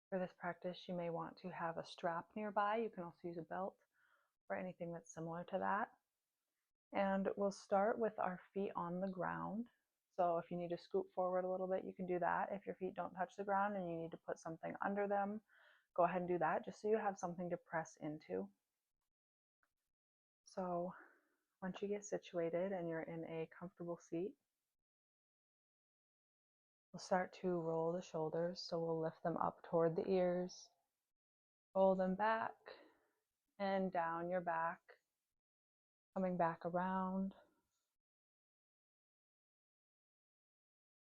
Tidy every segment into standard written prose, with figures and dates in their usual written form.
For this practice, you may want to have a strap nearby. You can also use a belt or anything that's similar to that. And we'll start with our feet on the ground. So if you need to scoot forward a little bit, you can do that. If your feet don't touch the ground and you need to put something under them, go ahead and do that, just so you have something to press into. So once you get situated and you're in a comfortable seat, we'll start to roll the shoulders. So we'll lift them up toward the ears, roll them back and down your back, coming back around,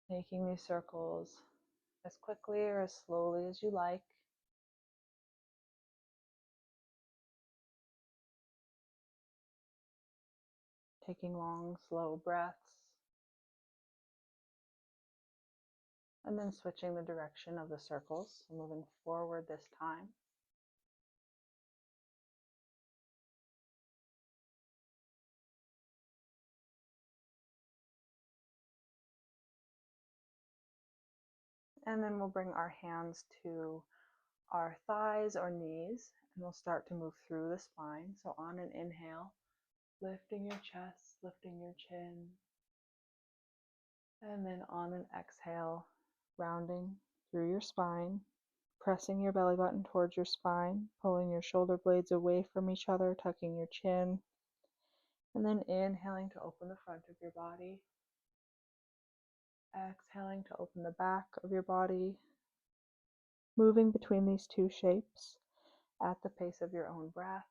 making these circles as quickly or as slowly as you like. Taking long, slow breaths, and then switching the direction of the circles, so moving forward this time. And then we'll bring our hands to our thighs or knees, and we'll start to move through the spine. So on an inhale, lifting your chest, lifting your chin, and then on an exhale, rounding through your spine, pressing your belly button towards your spine, pulling your shoulder blades away from each other, tucking your chin, and then inhaling to open the front of your body, exhaling to open the back of your body, moving between these two shapes at the pace of your own breath.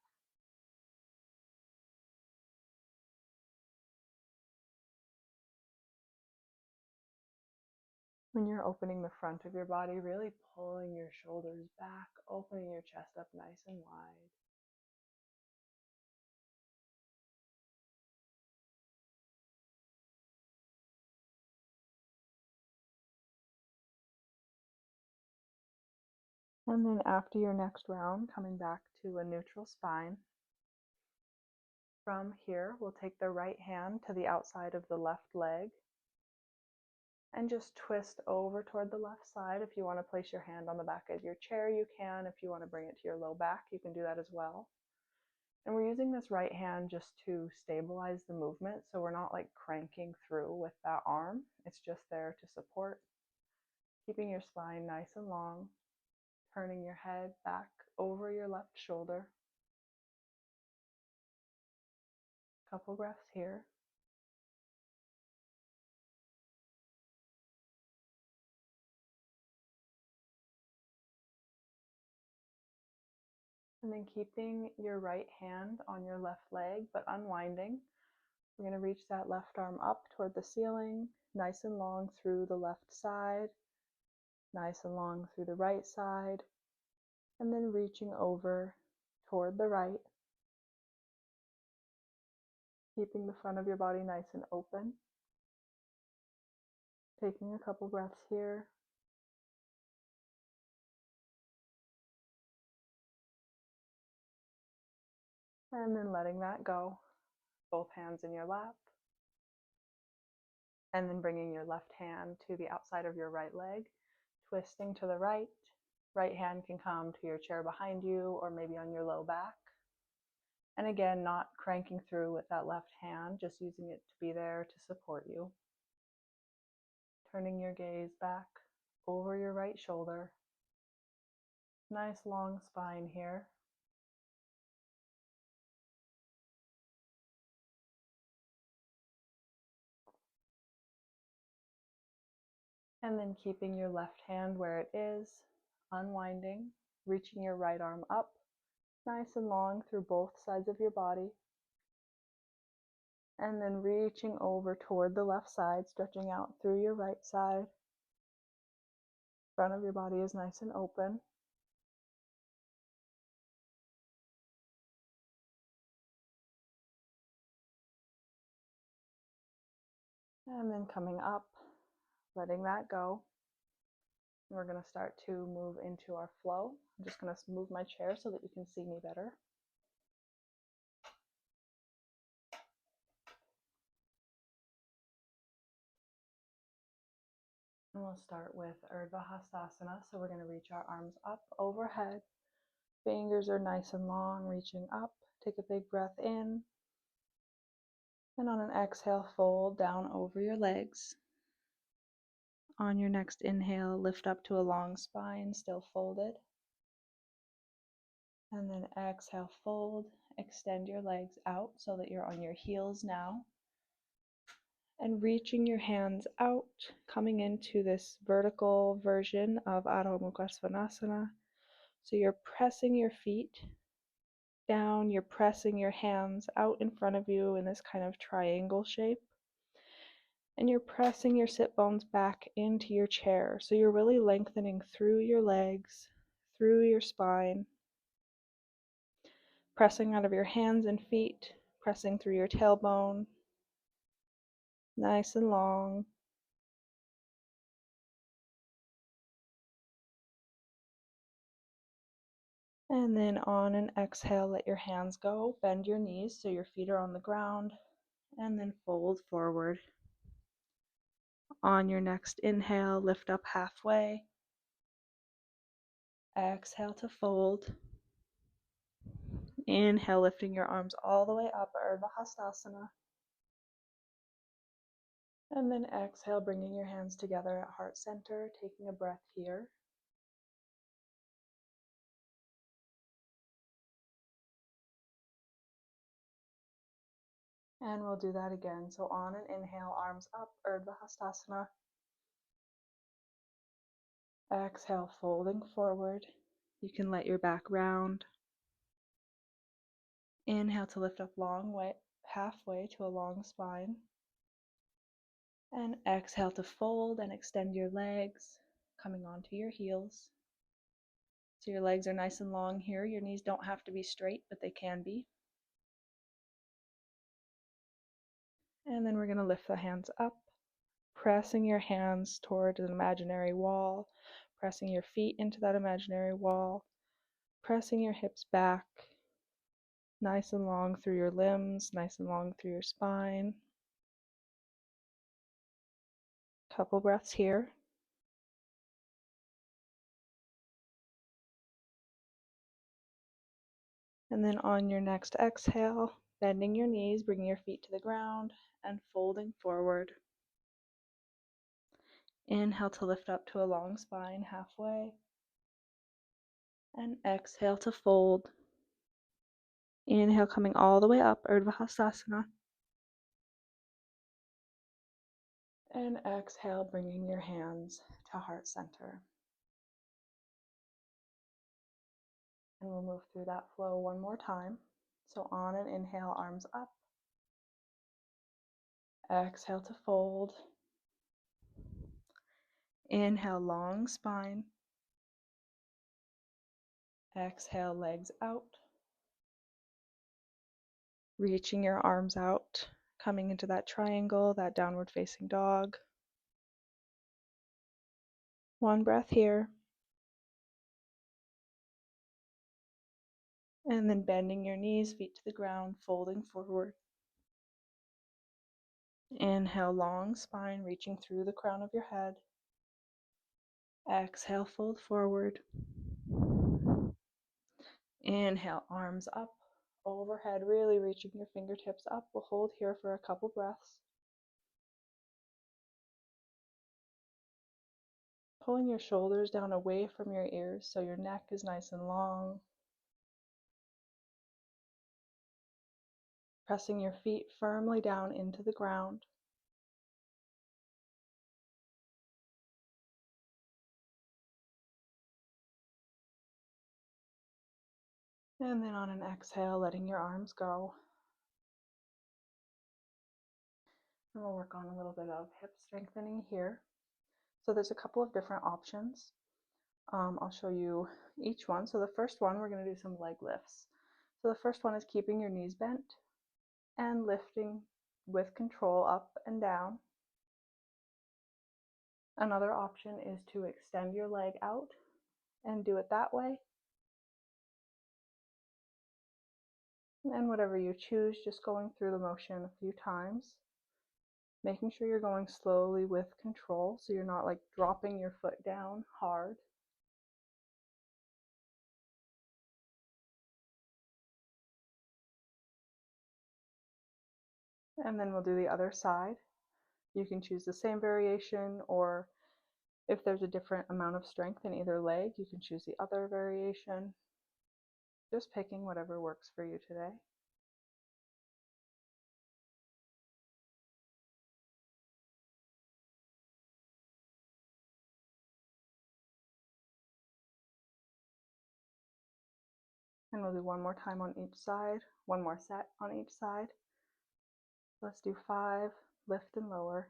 When you're opening the front of your body, really pulling your shoulders back, opening your chest up nice and wide. And then after your next round, coming back to a neutral spine. From here, we'll take the right hand to the outside of the left leg and just twist over toward the left side. If you want to place your hand on the back of your chair, you can. If you want to bring it to your low back, you can do that as well. And we're using this right hand just to stabilize the movement, so we're not like cranking through with that arm. It's just there to support, keeping your spine nice and long, turning your head back over your left shoulder. Couple breaths here. And then keeping your right hand on your left leg, but unwinding. We're going to reach that left arm up toward the ceiling, nice and long through the left side, nice and long through the right side, and then reaching over toward the right, keeping the front of your body nice and open. Taking a couple breaths here. And then letting that go, both hands in your lap. And then bringing your left hand to the outside of your right leg, twisting to the right. Right hand can come to your chair behind you or maybe on your low back. And again, not cranking through with that left hand, just using it to be there to support you. Turning your gaze back over your right shoulder. Nice long spine here. And then keeping your left hand where it is, unwinding, reaching your right arm up, nice and long through both sides of your body. And then reaching over toward the left side, stretching out through your right side. Front of your body is nice and open. And then coming up, letting that go. We're going to start to move into our flow. I'm just going to move my chair so that you can see me better. And we'll start with Urdhva Hastasana. So we're going to reach our arms up overhead. Fingers are nice and long, reaching up. Take a big breath in. And on an exhale, fold down over your legs. On your next inhale, lift up to a long spine, still folded. And then exhale, fold. Extend your legs out so that you're on your heels now. And reaching your hands out, coming into this vertical version of Adho Mukha Svanasana. So you're pressing your feet down, you're pressing your hands out in front of you in this kind of triangle shape. And you're pressing your sit bones back into your chair. So you're really lengthening through your legs, through your spine, pressing out of your hands and feet, pressing through your tailbone, nice and long. And then on an exhale, let your hands go. Bend your knees so your feet are on the ground, and then fold forward. On your next inhale, lift up halfway. Exhale to fold. Inhale, lifting your arms all the way up, Urdhva Hastasana. And then exhale, bringing your hands together at heart center, taking a breath here. And we'll do that again. So on an inhale, arms up, Urdhva Hastasana. Exhale, folding forward. You can let your back round. Inhale to lift up halfway to a long spine. And exhale to fold and extend your legs, coming onto your heels. So your legs are nice and long here. Your knees don't have to be straight, but they can be. And then we're going to lift the hands up, pressing your hands toward an imaginary wall, pressing your feet into that imaginary wall, pressing your hips back, nice and long through your limbs, nice and long through your spine. Couple breaths here. And then on your next exhale, bending your knees, bringing your feet to the ground, and folding forward. Inhale to lift up to a long spine halfway. And exhale to fold. Inhale, coming all the way up, Urdhva Hastasana. And exhale, bringing your hands to heart center. And we'll move through that flow one more time. So on an inhale, arms up. Exhale to fold. Inhale, long spine. Exhale, legs out. Reaching your arms out, coming into that triangle, that downward facing dog. One breath here. And then bending your knees, feet to the ground, folding forward. Inhale, long spine, reaching through the crown of your head. Exhale, fold forward. Inhale, arms up, overhead, really reaching your fingertips up. We'll hold here for a couple breaths. Pulling your shoulders down away from your ears so your neck is nice and long. Pressing your feet firmly down into the ground. And then on an exhale, letting your arms go. And we'll work on a little bit of hip strengthening here. So there's a couple of different options. I'll show you each one. So the first one, we're going to do some leg lifts. So the first one is keeping your knees bent and lifting with control up and down. Another option is to extend your leg out and do it that way. And whatever you choose, just going through the motion a few times. Making sure you're going slowly with control so you're not like dropping your foot down hard. And then we'll do the other side. You can choose the same variation, or if there's a different amount of strength in either leg, you can choose the other variation. Just picking whatever works for you today. And we'll do one more time on each side, one more set on each side. Let's do 5, lift and lower.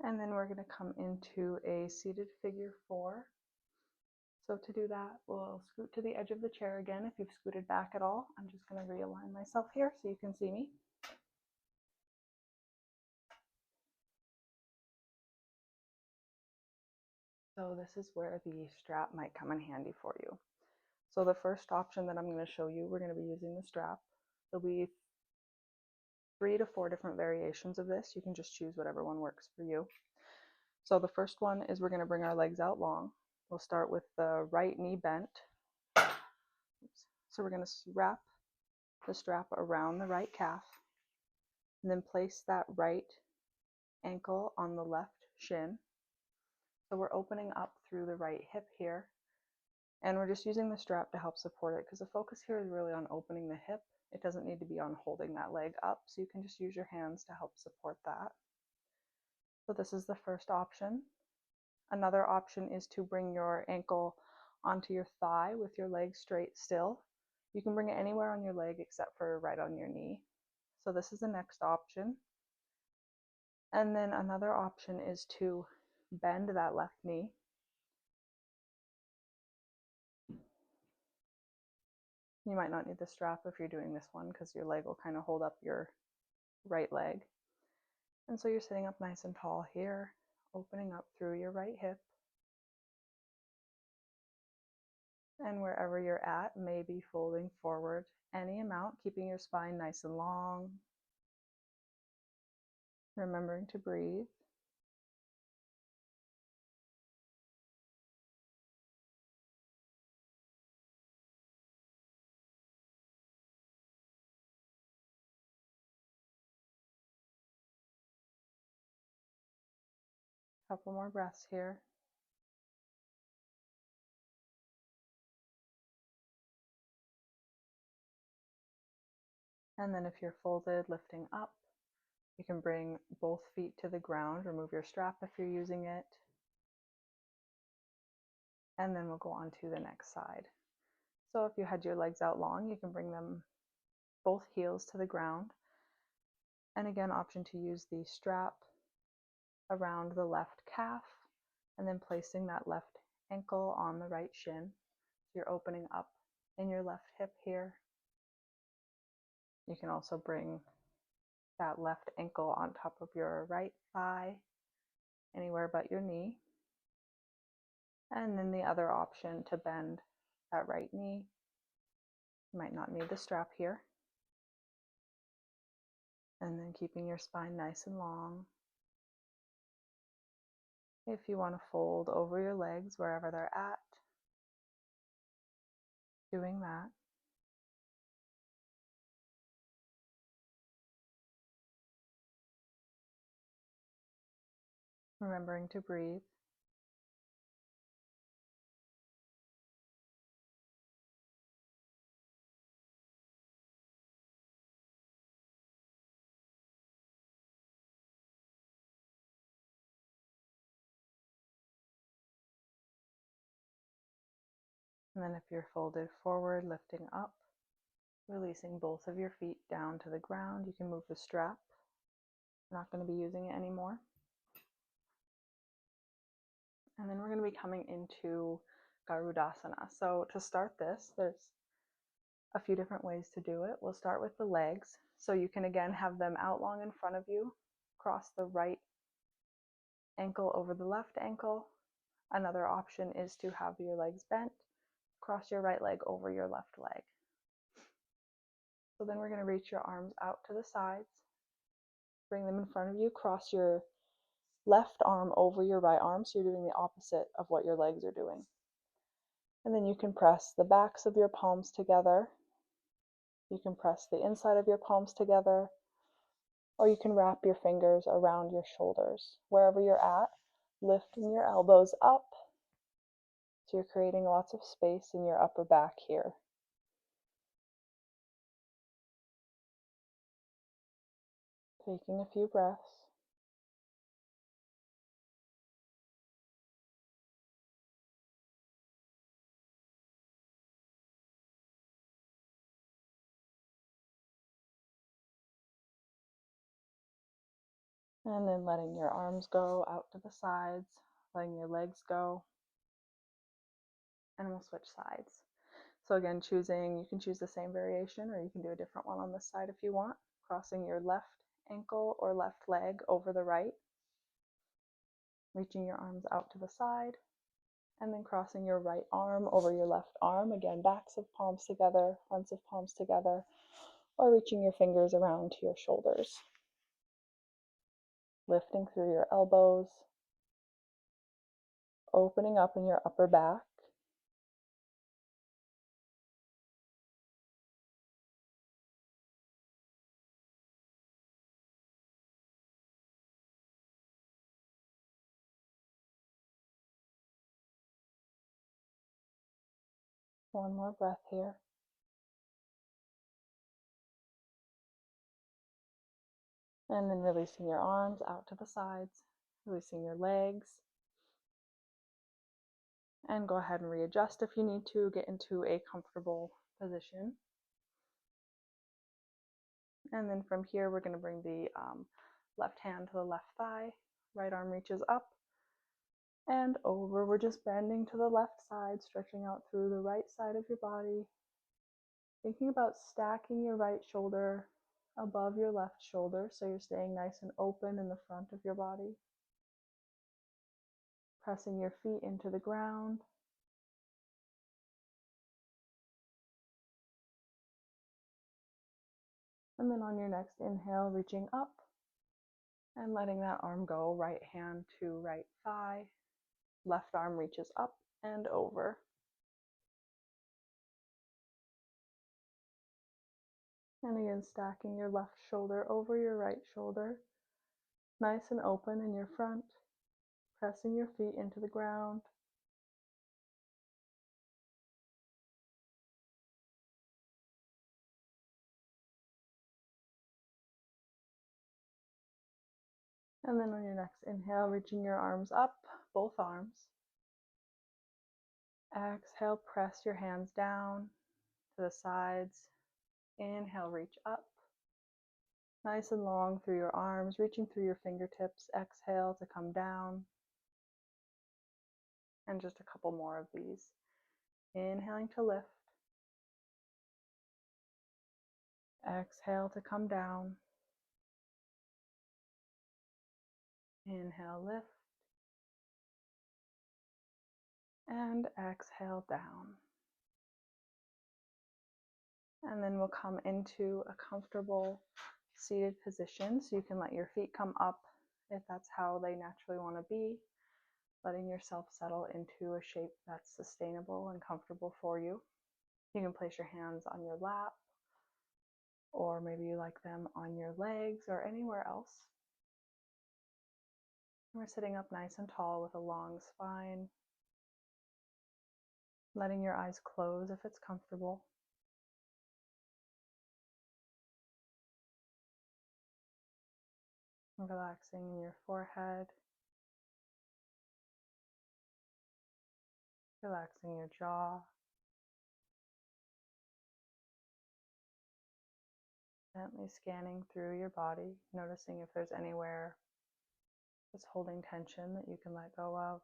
And then we're going to come into a seated figure 4. So to do that, we'll scoot to the edge of the chair again. If you've scooted back at all, I'm just going to realign myself here so you can see me. So this is where the strap might come in handy for you. So the first option that I'm going to show you, we're going to be using the strap. There'll be 3 to 4 different variations of this. You can just choose whatever one works for you. So the first one is we're going to bring our legs out long. We'll start with the right knee bent. So we're going to wrap the strap around the right calf, and then place that right ankle on the left shin. So we're opening up through the right hip here, and we're just using the strap to help support it because the focus here is really on opening the hip. It doesn't need to be on holding that leg up, so you can just use your hands to help support that. So this is the first option. Another option is to bring your ankle onto your thigh with your leg straight still. You can bring it anywhere on your leg except for right on your knee. So this is the next option. And then another option is to bend that left knee. You might not need the strap if you're doing this one because your leg will kind of hold up your right leg. And so you're sitting up nice and tall here, opening up through your right hip. And wherever you're at, maybe folding forward any amount, keeping your spine nice and long. Remembering to breathe. Couple more breaths here. And then if you're folded, lifting up, you can bring both feet to the ground, remove your strap if you're using it. And then we'll go on to the next side. So if you had your legs out long, you can bring them both heels to the ground. And again, option to use the strap around the left calf and then placing that left ankle on the right shin. So you're opening up in your left hip here. You can also bring that left ankle on top of your right thigh, anywhere but your knee. And then the other option to bend that right knee. You might not need the strap here. And then keeping your spine nice and long. If you want to fold over your legs wherever they're at, doing that. Remembering to breathe. And then if you're folded forward, lifting up, releasing both of your feet down to the ground. You can move the strap. We're not going to be using it anymore. And then we're going to be coming into Garudasana. So to start this, there's a few different ways to do it. We'll start with the legs. So you can again have them out long in front of you. Cross the right ankle over the left ankle. Another option is to have your legs bent. Cross your right leg over your left leg. So then we're going to reach your arms out to the sides. Bring them in front of you. Cross your left arm over your right arm, so you're doing the opposite of what your legs are doing. And then you can press the backs of your palms together. You can press the inside of your palms together, or you can wrap your fingers around your shoulders. Wherever you're at, lifting your elbows up, so you're creating lots of space in your upper back here. Taking a few breaths. And then letting your arms go out to the sides, letting your legs go. And we'll switch sides. So again, you can choose the same variation, or you can do a different one on this side if you want. Crossing your left ankle or left leg over the right. Reaching your arms out to the side. And then crossing your right arm over your left arm. Again, backs of palms together, fronts of palms together, or reaching your fingers around to your shoulders. Lifting through your elbows. Opening up in your upper back. One more breath here. And then releasing your arms out to the sides, releasing your legs. And go ahead and readjust if you need to, get into a comfortable position. And then from here, we're going to bring the left hand to the left thigh, right arm reaches up and over. We're just bending to the left side, stretching out through the right side of your body. Thinking about stacking your right shoulder above your left shoulder, so you're staying nice and open in the front of your body. Pressing your feet into the ground. And then on your next inhale, reaching up and letting that arm go, right hand to right thigh. Left arm reaches up and over. And again, stacking your left shoulder over your right shoulder. Nice and open in your front. Pressing your feet into the ground. And then on your next inhale, reaching your arms up, both arms. Exhale, press your hands down to the sides. Inhale, reach up. Nice and long through your arms, reaching through your fingertips. Exhale to come down. And just a couple more of these. Inhaling to lift. Exhale to come down. Inhale, lift. And exhale down. And then we'll come into a comfortable seated position, so you can let your feet come up if that's how they naturally want to be, letting yourself settle into a shape that's sustainable and comfortable for you. You can place your hands on your lap, or maybe you like them on your legs or anywhere else. We're sitting up nice and tall with a long spine, letting your eyes close if it's comfortable. Relaxing in your forehead, relaxing your jaw. Gently scanning through your body, noticing if there's anywhere that's holding tension that you can let go of.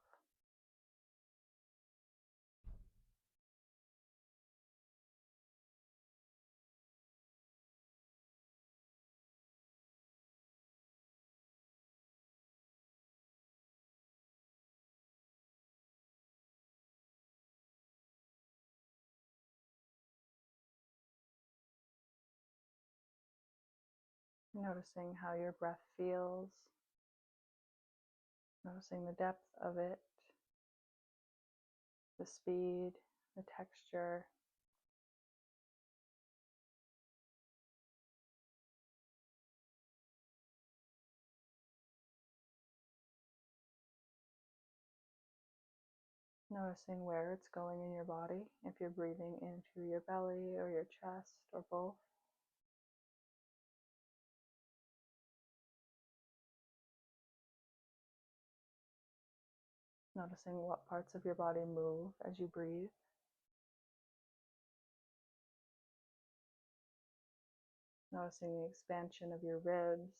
Noticing how your breath feels, noticing the depth of it, the speed, the texture. Noticing where it's going in your body, if you're breathing into your belly or your chest or both. Noticing what parts of your body move as you breathe. Noticing the expansion of your ribs.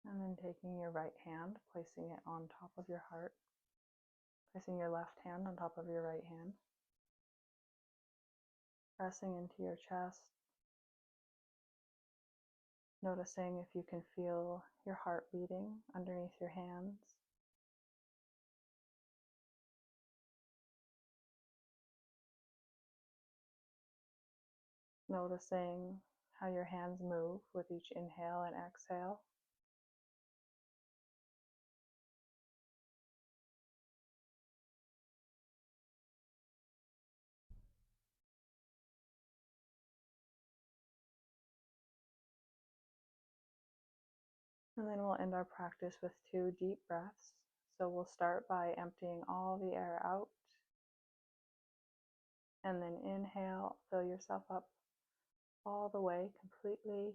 And then taking your right hand, placing it on top of your heart. Placing your left hand on top of your right hand. Pressing into your chest. Noticing if you can feel your heart beating underneath your hands. Noticing how your hands move with each inhale and exhale. And then we'll end our practice with 2 deep breaths. So we'll start by emptying all the air out. And then inhale, fill yourself up all the way completely.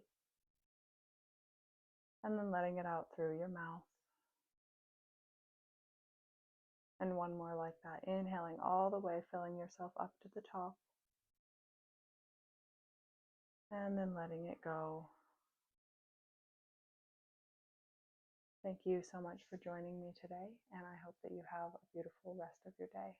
And then letting it out through your mouth. And one more like that. Inhaling all the way, filling yourself up to the top. And then letting it go. Thank you so much for joining me today, and I hope that you have a beautiful rest of your day.